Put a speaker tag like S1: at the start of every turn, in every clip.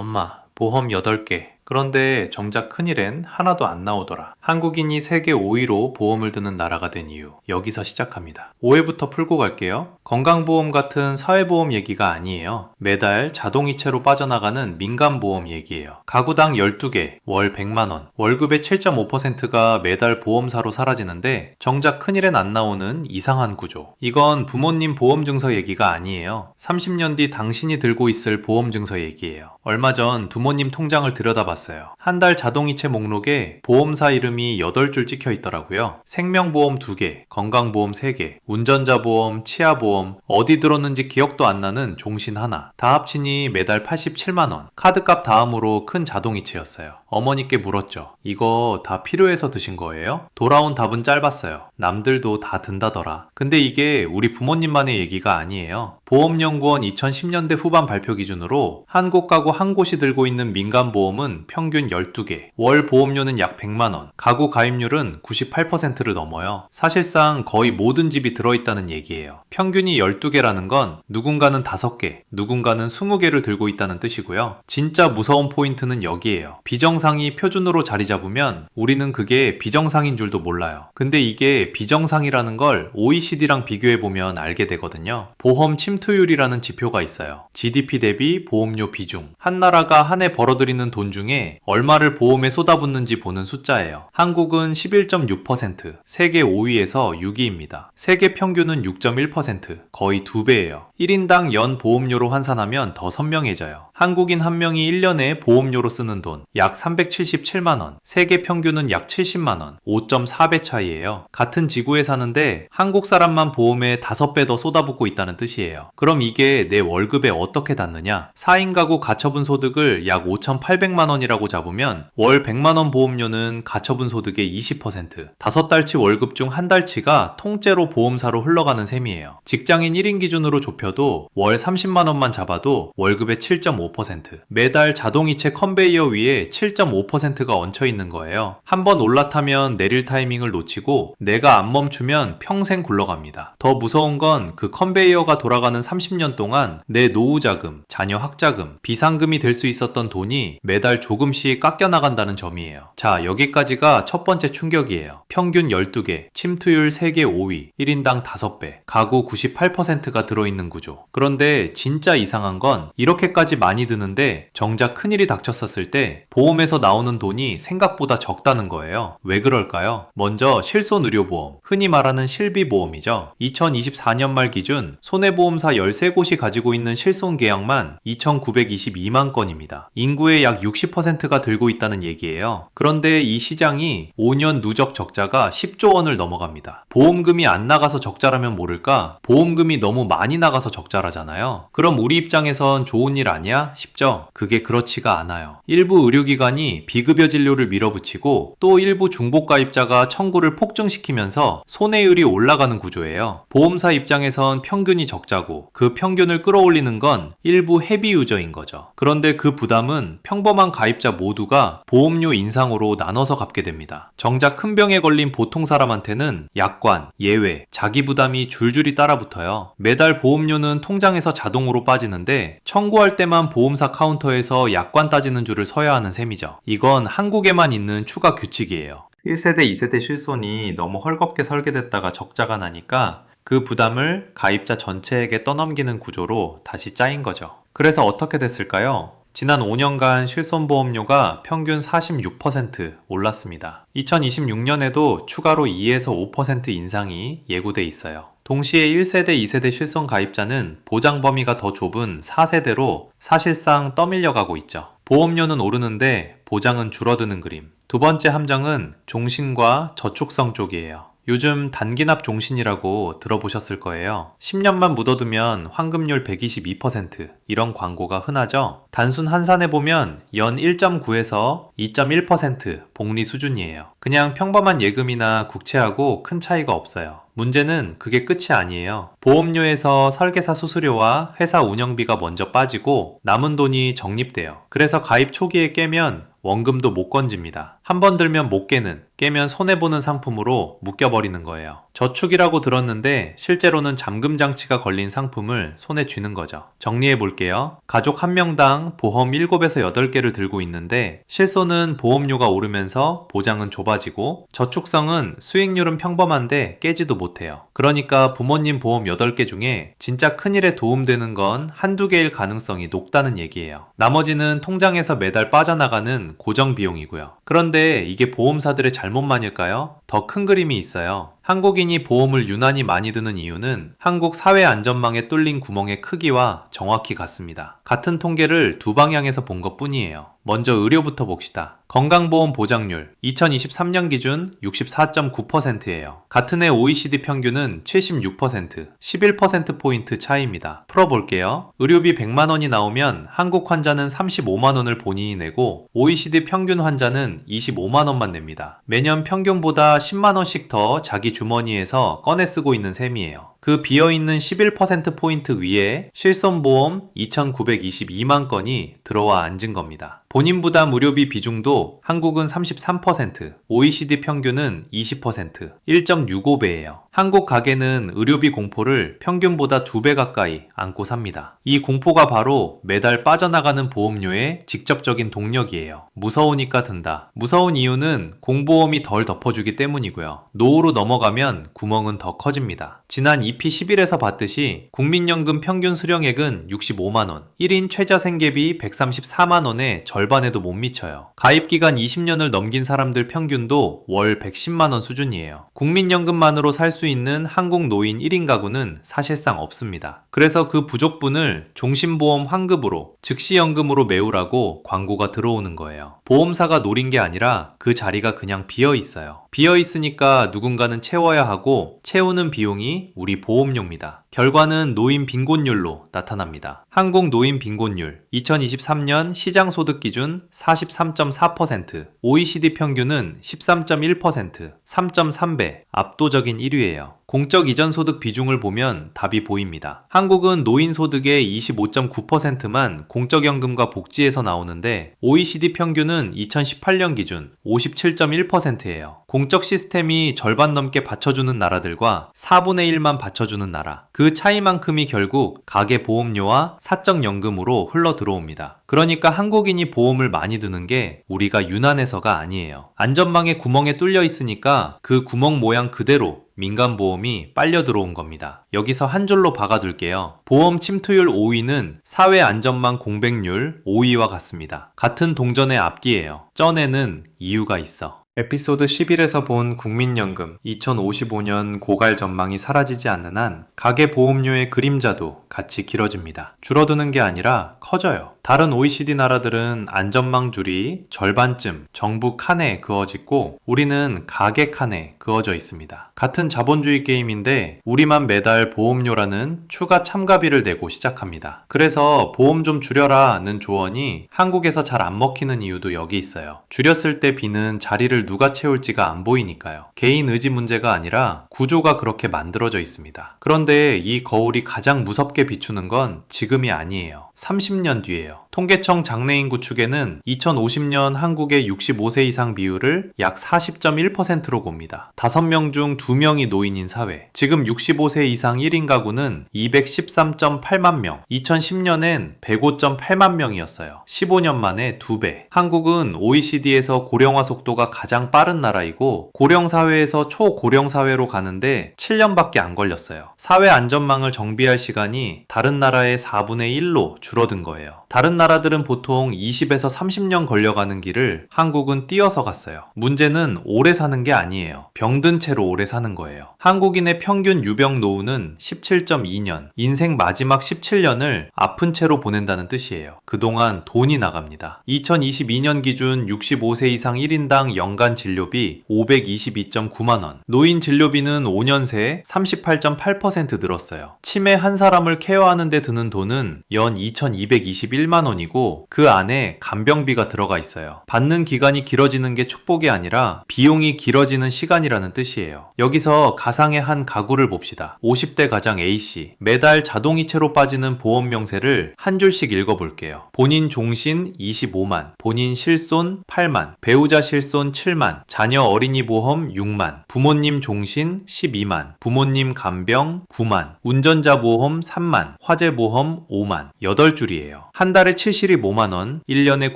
S1: 엄마, 보험 8개. 그런데 정작 큰일엔 하나도 안 나오더라. 한국인이 세계 5위로 보험을 드는 나라가 된 이유. 여기서 시작합니다. 오해부터 풀고 갈게요. 건강보험 같은 사회보험 얘기가 아니에요. 매달 자동이체로 빠져나가는 민간보험 얘기예요. 가구당 12개, 월 100만원, 월급의 7.5%가 매달 보험사로 사라지는데 정작 큰일엔 안 나오는 이상한 구조. 이건 부모님 보험증서 얘기가 아니에요. 30년 뒤 당신이 들고 있을 보험증서 얘기예요. 얼마 전 부모님 통장을 들여다봤어요. 한 달 자동이체 목록에 보험사 이름이 8줄 찍혀 있더라고요. 생명보험 2개, 건강보험 3개, 운전자보험, 치아보험, 어디 들었는지 기억도 안 나는 종신 하나. 다 합치니 매달 87만원. 카드값 다음으로 큰 자동이체였어요. 어머니께 물었죠. 이거 다 필요해서 드신 거예요? 돌아온 답은 짧았어요. 남들도 다 든다더라. 근데 이게 우리 부모님만의 얘기가 아니에요. 보험연구원 2010년대 후반 발표 기준으로 한국 가구 한 곳이 들고 있는 민간보험은 평균 12개, 월 보험료는 약 100만원, 가구 가입률은 98%를 넘어요. 사실상 거의 모든 집이 들어있다는 얘기예요. 평균이 12개라는 건 누군가는 5개, 누군가는 20개를 들고 있다는 뜻이고요. 진짜 무서운 포인트는 여기에요. 비정상이 표준으로 자리 잡으면 우리는 그게 비정상인 줄도 몰라요. 근데 이게 비정상이라는 걸 OECD랑 비교해보면 알게 되거든요. 보험 침투율이라는 지표가 있어요. GDP 대비 보험료 비중. 한 나라가 한 해 벌어들이는 돈 중에 얼마를 보험에 쏟아붓는지 보는 숫자예요. 한국은 11.6%, 세계 5위에서 6위입니다. 세계 평균은 6.1%, 거의 2배예요. 1인당 연 보험료로 환산하면 더 선명해져요. 한국인 한 명이 1년에 보험료로 쓰는 돈 약 377만원, 세계 평균은 약 70만원, 5.4배 차이예요. 같은 지구에 사는데 한국 사람만 보험에 5배 더 쏟아붓고 있다는 뜻이에요. 그럼 이게 내 월급에 어떻게 닿느냐? 4인 가구 가처분 소득을 약 5,800만원이라고 잡으면 월 100만원 보험료는 가처분 소득의 20%, 5달치 월급 중 한 달치가 통째로 보험사로 흘러가는 셈이에요. 직장인 1인 기준으로 좁혀도 월 30만원만 잡아도 월급의 7.5%, 매달 자동이체 컨베이어 위에 7.5%가 얹혀있는 거예요. 한번 올라타면 내릴 타이밍을 놓치고 내가 안 멈추면 평생 굴러갑니다. 더 무서운 건 그 컨베이어가 돌아가는 30년 동안 내 노후자금, 자녀 학자금, 비상금이 될 수 있었던 돈이 매달 조금씩 깎여나간다는 점이에요. 자, 여기까지가 첫 번째 충격이에요. 평균 12개, 침투율 세계 5위, 1인당 5배, 가구 98%가 들어있는 구조. 그런데 진짜 이상한 건 이렇게까지 많이 드는데 정작 큰일이 닥쳤었을 때 보험에서 나오는 돈이 생각보다 적다는 거예요. 왜 그럴까요? 먼저 실손의료보험, 흔히 말하는 실비보험이죠. 2024년 말 기준 손해보험사 13곳이 가지고 있는 실손계약만 2,922만 건입니다. 인구의 약 60%가 들고 있다는 얘기예요. 그런데 이 시장이 5년 누적 적자가 10조 원을 넘어갑니다. 보험금이 안 나가서 적자라면 모를까? 보험금이 너무 많이 나가서 적자라잖아요. 그럼 우리 입장에선 좋은 일 아니야? 싶죠? 그게 그렇지가 않아요. 일부 의료기관이 비급여 진료를 밀어붙이고 또 일부 중복가입자가 청구를 폭증시키면서 손해율이 올라가는 구조예요. 보험사 입장에선 평균이 적자고 그 평균을 끌어올리는 건 일부 헤비 유저인 거죠. 그런데 그 부담은 평범한 가입자 모두가 보험료 인상으로 나눠서 갚게 됩니다. 정작 큰 병에 걸린 보통 사람한테는 약관, 예외, 자기 부담이 줄줄이 따라붙어요. 매달 보험료는 통장에서 자동으로 빠지는데 청구할 때만 보험사 카운터에서 약관 따지는 줄을 서야 하는 셈이죠. 이건 한국에만 있는 추가 규칙이에요. 1세대, 2세대 실손이 너무 헐겁게 설계됐다가 적자가 나니까 그 부담을 가입자 전체에게 떠넘기는 구조로 다시 짜인 거죠. 그래서 어떻게 됐을까요? 지난 5년간 실손보험료가 평균 46% 올랐습니다. 2026년에도 추가로 2에서 5% 인상이 예고돼 있어요. 동시에 1세대, 2세대 실손 가입자는 보장 범위가 더 좁은 4세대로 사실상 떠밀려가고 있죠. 보험료는 오르는데 보장은 줄어드는 그림. 두 번째 함정은 종신과 저축성 쪽이에요. 요즘 단기납 종신이라고 들어보셨을 거예요. 10년만 묻어두면 환급률 122%, 이런 광고가 흔하죠? 단순 환산해 보면 연 1.9에서 2.1% 복리 수준이에요. 그냥 평범한 예금이나 국채하고 큰 차이가 없어요. 문제는 그게 끝이 아니에요. 보험료에서 설계사 수수료와 회사 운영비가 먼저 빠지고 남은 돈이 적립돼요. 그래서 가입 초기에 깨면 원금도 못 건집니다. 한 번 들면 못 깨면 손해보는 상품으로 묶여버리는 거예요. 저축이라고 들었는데 실제로는 잠금 장치가 걸린 상품을 손에 쥐는 거죠. 정리해 볼게요. 가족 한 명당 보험 7에서 8개를 들고 있는데 실손은 보험료가 오르면서 보장은 좁아지고 저축성은 수익률은 평범한데 깨지도 못해요. 그러니까 부모님 보험 8개 중에 진짜 큰일에 도움되는 건 한두 개일 가능성이 높다는 얘기예요. 나머지는 통장에서 매달 빠져나가는 고정 비용이고요. 그런데 이게 보험사들의 잘못만일까요? 더 큰 그림이 있어요. 한국인이 보험을 유난히 많이 드는 이유는 한국 사회 안전망에 뚫린 구멍의 크기와 정확히 같습니다. 같은 통계를 두 방향에서 본 것뿐이에요. 먼저 의료부터 봅시다. 건강보험 보장률 2023년 기준 64.9%예요. 같은 해 OECD 평균은 76%, 11%포인트 차이입니다. 풀어볼게요. 의료비 100만 원이 나오면 한국 환자는 35만 원을 본인이 내고 OECD 평균 환자는 25만 원만 냅니다. 매년 평균보다 10만 원씩 더 자기 주머니에서 꺼내 쓰고 있는 셈이에요. 그 비어있는 11%포인트 위에 실손보험 2,922만 건이 들어와 앉은 겁니다. 본인 부담 의료비 비중도 한국은 33%, OECD 평균은 20%, 1.65배예요. 한국 가게는 의료비 공포를 평균보다 2배 가까이 안고 삽니다. 이 공포가 바로 매달 빠져나가는 보험료의 직접적인 동력이에요. 무서우니까 든다. 무서운 이유는 공보험이 덜 덮어주기 때문이고요. 노후로 넘어가면 구멍은 더 커집니다. 지난 EP11에서 봤듯이 국민연금 평균 수령액은 65만원, 1인 최저 생계비 134만원에 절반에도 못 미쳐요. 가입기간 20년을 넘긴 사람들 평균도 월 110만원 수준이에요. 국민연금만으로 살 수 있는 한국 노인 1인 가구는 사실상 없습니다. 그래서 그 부족분을 종신보험 환급으로, 즉시연금으로 메우라고 광고가 들어오는 거예요. 보험사가 노린 게 아니라 그 자리가 그냥 비어 있어요. 비어 있으니까 누군가는 채워야 하고 채우는 비용이 우리 보험료입니다. 결과는 노인 빈곤율로 나타납니다. 한국 노인 빈곤율 2023년 시장소득 기준 43.4%, OECD 평균은 13.1%, 3.3배, 압도적인 1위예요. 공적 이전 소득 비중을 보면 답이 보입니다. 한국은 노인 소득의 25.9%만 공적연금과 복지에서 나오는데 OECD 평균은 2018년 기준 57.1%예요. 공적 시스템이 절반 넘게 받쳐주는 나라들과 4분의 1만 받쳐주는 나라. 그 차이만큼이 결국 가계보험료와 사적연금으로 흘러 들어옵니다. 그러니까 한국인이 보험을 많이 드는 게 우리가 유난해서가 아니에요. 안전망에 구멍에 뚫려 있으니까 그 구멍 모양 그대로 민간보험이 빨려 들어온 겁니다. 여기서 한 줄로 박아둘게요. 보험 침투율 5위는 사회안전망 공백률 5위와 같습니다. 같은 동전의 앞뒤예요. 쩌내는 이유가 있어. 에피소드 11에서 본 국민연금 2055년 고갈 전망이 사라지지 않는 한 가계보험료의 그림자도 같이 길어집니다. 줄어드는 게 아니라 커져요. 다른 OECD 나라들은 안전망 줄이 절반쯤 정부 칸에 그어지고 우리는 가계 칸에 그어져 있습니다. 같은 자본주의 게임인데 우리만 매달 보험료라는 추가 참가비를 내고 시작합니다. 그래서 보험 좀 줄여라는 조언이 한국에서 잘 안 먹히는 이유도 여기 있어요. 줄였을 때 비는 자리를 누가 채울지가 안 보이니까요. 개인 의지 문제가 아니라 구조가 그렇게 만들어져 있습니다. 그런데 이 거울이 가장 무섭게 비추는 건 지금이 아니에요. 30년 뒤에요. 통계청 장래인 구축에는 2050년 한국의 65세 이상 비율을 약 40.1%로 봅니다. 5명 중 2명이 노인인 사회. 지금 65세 이상 1인 가구는 213.8만 명, 2010년엔 105.8만 명이었어요. 15년 만에 2배. 한국은 OECD에서 고령화 속도가 가장 빠른 나라이고 고령사회에서 초고령사회로 가는데 7년밖에 안 걸렸어요. 사회 안전망을 정비할 시간이 다른 나라의 4분의 1로 줄어든 거예요. 다른 나라들은 보통 20에서 30년 걸려가는 길을 한국은 뛰어서 갔어요. 문제는 오래 사는 게 아니에요. 병든 채로 오래 사는 거예요. 한국인의 평균 유병 노후는 17.2년, 인생 마지막 17년을 아픈 채로 보낸다는 뜻이에요. 그동안 돈이 나갑니다. 2022년 기준 65세 이상 1인당 연간 연간 진료비 522.9만원, 노인 진료비는 5년 새 38.8% 늘었어요. 치매 한 사람을 케어하는 데 드는 돈은 연 2,221만원이고 그 안에 간병비가 들어가 있어요. 받는 기간이 길어지는 게 축복이 아니라 비용이 길어지는 시간이라는 뜻이에요. 여기서 가상의 한 가구를 봅시다. 50대 가장 A씨, 매달 자동이체로 빠지는 보험 명세를 한 줄씩 읽어볼게요. 본인 종신 25만, 본인 실손 8만, 배우자 실손 7만, 자녀 어린이 보험 6만, 부모님 종신 12만, 부모님 간병 9만, 운전자 보험 3만, 화재 보험 5만, 8줄이에요. 한 달에 칠실이 5만원, 1년에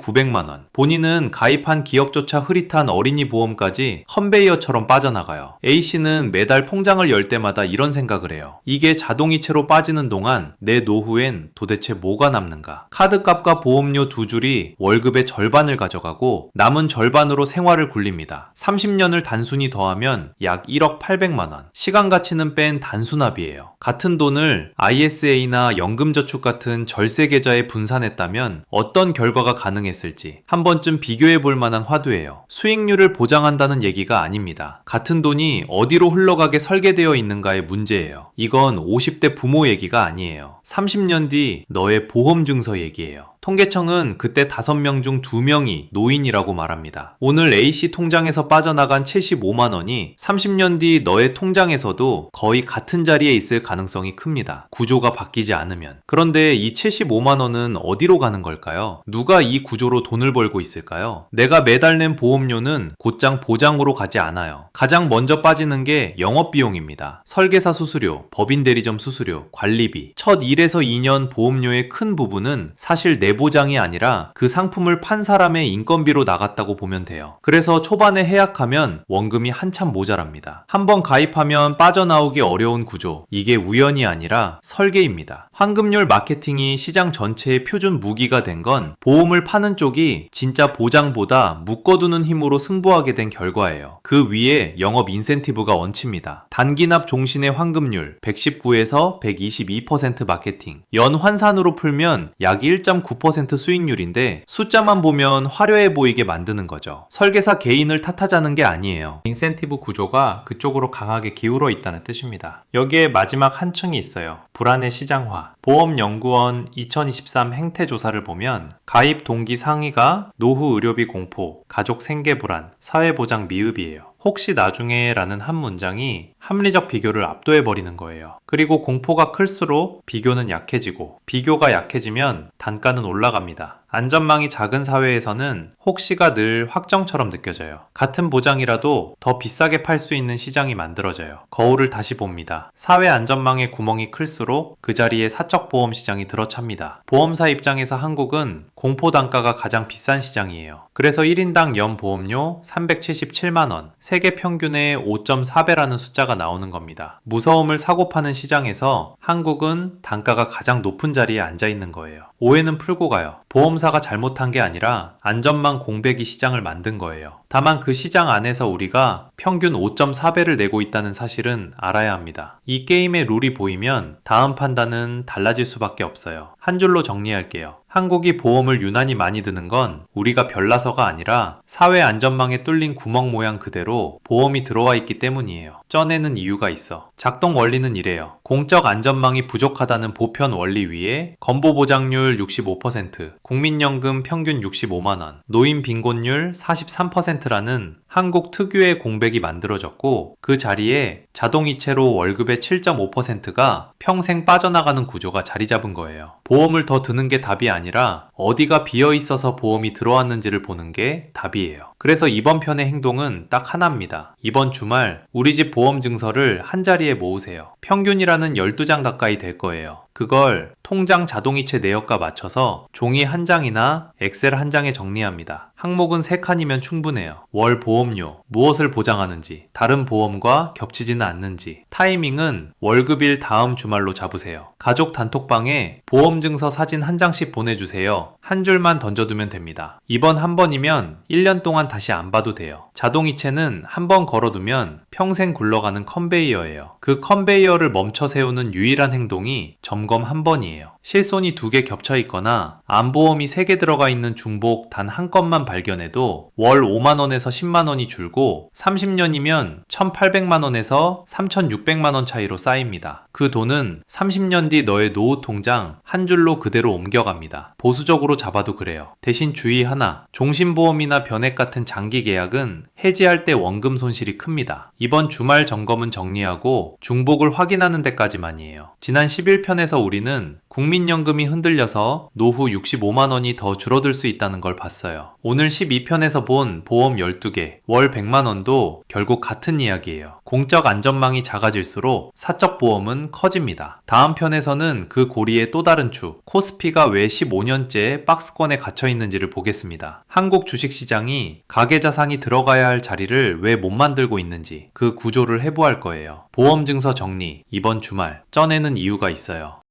S1: 900만원. 본인은 가입한 기억조차 흐릿한 어린이 보험까지 컨베이어처럼 빠져나가요. A씨는 매달 통장을 열 때마다 이런 생각을 해요. 이게 자동이체로 빠지는 동안 내 노후엔 도대체 뭐가 남는가? 카드값과 보험료 두 줄이 월급의 절반을 가져가고 남은 절반으로 생활을 굴립니다. 30년을 단순히 더하면 약 1억 800만원. 시간 가치는 뺀 단순합이에요. 같은 돈을 ISA나 연금저축 같은 절세 계좌에 분산했다면 어떤 결과가 가능했을지 한 번쯤 비교해 볼 만한 화두예요. 수익률을 보장한다는 얘기가 아닙니다. 같은 돈이 어디로 흘러가게 설계되어 있는가의 문제예요. 이건 50대 부모 얘기가 아니에요. 30년 뒤 너의 보험 증서 얘기예요. 통계청은 그때 5명 중 2명이 노인이라고 말합니다. 오늘 A씨 통장에서 빠져나간 75만원이 30년 뒤 너의 통장에서도 거의 같은 자리에 있을 가능성이 큽니다. 구조가 바뀌지 않으면. 그런데 이 75만원은 어디로 가는 걸까요? 누가 이 구조로 돈을 벌고 있을까요? 내가 매달 낸 보험료는 곧장 보장으로 가지 않아요. 가장 먼저 빠지는 게 영업비용입니다. 설계사 수수료, 법인 대리점 수수료, 관리비. 첫 1에서 2년 보험료의 큰 부분은 사실 내 보장이 아니라 그 상품을 판 사람의 인건비로 나갔다고 보면 돼요. 그래서 초반에 해약하면 원금이 한참 모자랍니다. 한번 가입하면 빠져나오기 어려운 구조. 이게 우연이 아니라 설계입니다. 환급률 마케팅이 시장 전체의 표준 무기가 된 건 보험을 파는 쪽이 진짜 보장보다 묶어두는 힘으로 승부하게 된 결과예요. 그 위에 영업 인센티브가 얹힙니다. 단기납 종신의 환급률 119에서 122% 마케팅. 연 환산으로 풀면 약 1.9% 수익률인데 숫자만 보면 화려해 보이게 만드는 거죠. 설계사 개인을 탓하자는 게 아니에요. 인센티브 구조가 그쪽으로 강하게 기울어 있다는 뜻입니다. 여기에 마지막 한 층이 있어요. 불안의 시장화. 보험연구원 2023 행태조사를 보면 가입 동기 상위가 노후 의료비 공포, 가족 생계 불안, 사회보장 미흡이에요. 혹시 나중에 라는 한 문장이 합리적 비교를 압도해버리는 거예요. 그리고 공포가 클수록 비교는 약해지고 비교가 약해지면 단가는 올라갑니다. 안전망이 작은 사회에서는 혹시가 늘 확정처럼 느껴져요. 같은 보장이라도 더 비싸게 팔 수 있는 시장이 만들어져요. 거울을 다시 봅니다. 사회 안전망의 구멍이 클수록 그 자리에 사적 보험 시장이 들어찹니다. 보험사 입장에서 한국은 공포 단가가 가장 비싼 시장이에요. 그래서 1인당 연 보험료 377만원, 세계 평균의 5.4배라는 숫자가 나오는 겁니다. 무서움을 사고 파는 시장에서 한국은 단가가 가장 높은 자리에 앉아 있는 거예요. 오해는 풀고 가요. 보험사가 잘못한 게 아니라 안전망 공백이 시장을 만든 거예요. 다만 그 시장 안에서 우리가 평균 5.4배를 내고 있다는 사실은 알아야 합니다. 이 게임의 룰이 보이면 다음 판단은 달라질 수밖에 없어요. 한 줄로 정리할게요. 한국이 보험을 유난히 많이 드는 건 우리가 별나서가 아니라 사회 안전망에 뚫린 구멍 모양 그대로 보험이 들어와 있기 때문이에요. 쪄내는 이유가 있어. 작동 원리는 이래요. 공적 안전망이 부족하다는 보편 원리 위에 건보 보장률 65%, 국민연금 평균 65만원, 노인 빈곤율 43%라는 한국 특유의 공백이 만들어졌고 그 자리에 자동이체로 월급의 7.5%가 평생 빠져나가는 구조가 자리 잡은 거예요. 보험을 더 드는 게 답이 아니라 어디가 비어있어서 보험이 들어왔는지를 보는 게 답이에요. 그래서 이번 편의 행동은 딱 하나입니다. 이번 주말 우리 집 보험 증서를 한자리에 모으세요. 평균이라는 12장 가까이 될 거예요. 그걸 통장 자동이체 내역과 맞춰서 종이 한 장이나 엑셀 한 장에 정리합니다. 항목은 3칸이면 충분해요. 월 보험료, 무엇을 보장하는지, 다른 보험과 겹치지는 않는지, 타이밍은 월급일 다음 주말로 잡으세요. 가족 단톡방에 보험증서 사진 한 장씩 보내주세요. 한 줄만 던져두면 됩니다. 이번 한 번이면 1년 동안 다시 안 봐도 돼요. 자동이체는 한 번 걸어두면 평생 굴러가는 컨베이어예요. 그 컨베이어를 멈춰 세우는 유일한 행동이 점검 한 번이에요. 실손이 2개 겹쳐 있거나 암보험이 3개 들어가 있는 중복 단 한 건만 발견해도 월 5만원에서 10만원이 줄고 30년이면 1,800만원에서 3,600만원 차이로 쌓입니다. 그 돈은 30년 뒤 너의 노후 통장 한 줄로 그대로 옮겨갑니다. 보수적으로 잡아도 그래요. 대신 주의 하나, 종신보험이나 변액 같은 장기 계약은 해지할 때 원금 손실이 큽니다. 이번 주말 점검은 정리하고 중복을 확인하는 데까지만이에요. 지난 11편에서 우리는 국민연금이 흔들려서 노후 65만원이 더 줄어들 수 있다는 걸 봤어요. 오늘 12편에서 본 보험 12개, 월 100만원도 결국 같은 이야기예요. 공적 안전망이 작아질수록 사적 보험은 커집니다. 다음 편에서는 그 고리의 또 다른 축, 코스피가 왜 15년째 박스권에 갇혀 있는지를 보겠습니다. 한국 주식시장이 가계자산이 들어가야 할 자리를 왜 못 만들고 있는지 그 구조를 해부할 거예요. 보험 증서 정리, 이번 주말 쪄내는 이유가 있어요.